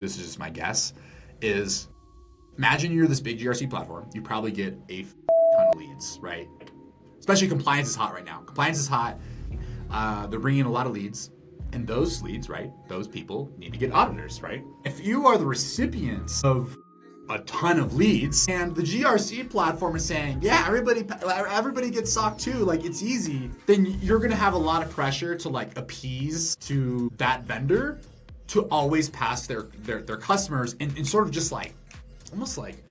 this is just my guess, is imagine you're this big GRC platform. You probably get a ton of leads, right? Especially compliance is hot right now. Compliance is hot. They're bringing in a lot of leads. And those leads, right, those people need to get auditors, right? If you are the recipients of a ton of leads and the GRC platform is saying, yeah, everybody gets SOC 2, like it's easy, then you're gonna have a lot of pressure to like appease to that vendor to always pass their customers and sort of just like, almost like,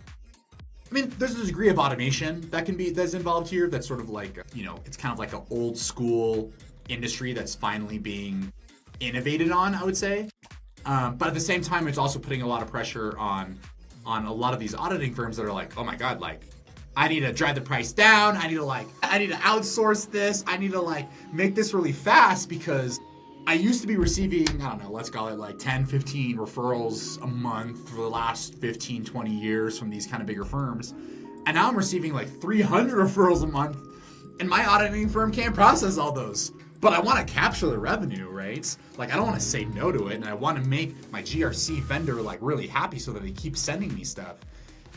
I mean, there's a degree of automation that's involved here. That's sort of like, it's kind of like an old school industry that's finally being innovated on, I would say. But at the same time, it's also putting a lot of pressure on a lot of these auditing firms that are like, oh my God, like I need to drive the price down. I need to outsource this. I need to like make this really fast because I used to be receiving, I don't know, let's call it like 10, 15 referrals a month for the last 15, 20 years from these kind of bigger firms. And now I'm receiving like 300 referrals a month and my auditing firm can't process all those. But I want to capture the revenue, right? Like I don't want to say no to it, and I want to make my GRC vendor like really happy so that they keep sending me stuff.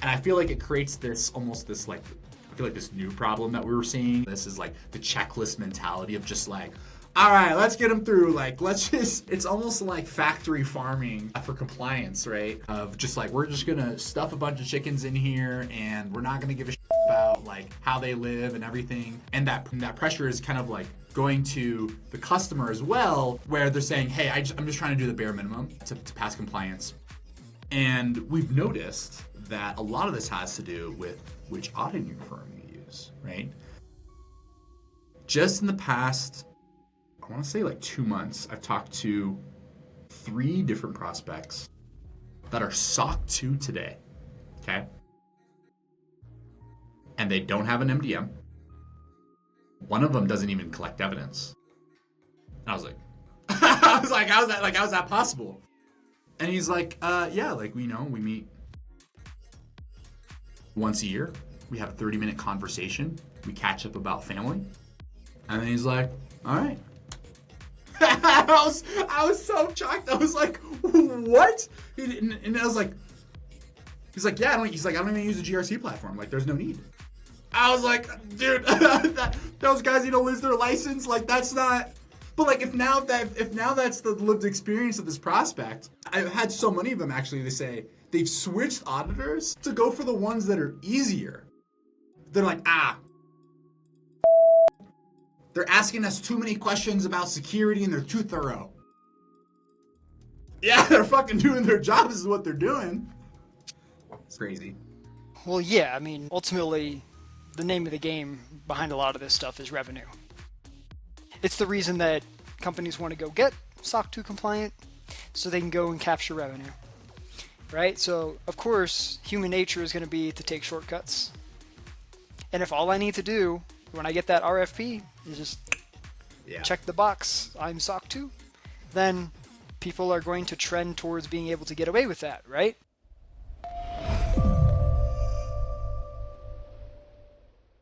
And I feel like it creates this new problem that we were seeing. This is like the checklist mentality of just like, all right, let's get them through. Like, it's almost like factory farming for compliance, right? Of just like, we're just gonna stuff a bunch of chickens in here and we're not gonna give a shit about like how they live and everything. And that pressure is kind of like going to the customer as well, where they're saying, hey, I'm just trying to do the bare minimum to pass compliance. And we've noticed that a lot of this has to do with which auditing firm you use, right? Just in the past, I want to say like 2 months, I've talked to 3 different prospects that are SOC 2 today, okay? And they don't have an MDM. One of them doesn't even collect evidence. And I was like, how's that possible? And he's like, yeah, like we meet once a year. We have a 30-minute conversation. We catch up about family. And then he's like, all right. I was so shocked. I was like, what? And I was like, he's like, yeah, I don't even use the GRC platform. Like, there's no need. I was like, dude, those guys need to lose their license. Like, that's not. But like, if now that's the lived experience of this prospect, I've had so many of them actually. They say they've switched auditors to go for the ones that are easier. They're like, they're asking us too many questions about security and they're too thorough. Yeah, they're fucking doing their job. This is what they're doing. It's crazy. Well, yeah, I mean, ultimately, the name of the game behind a lot of this stuff is revenue. It's the reason that companies want to go get SOC 2 compliant so they can go and capture revenue, right? So, of course, human nature is going to be to take shortcuts. And if all I need to do when I get that RFP is just check the box, I'm SOC 2, then people are going to trend towards being able to get away with that, right?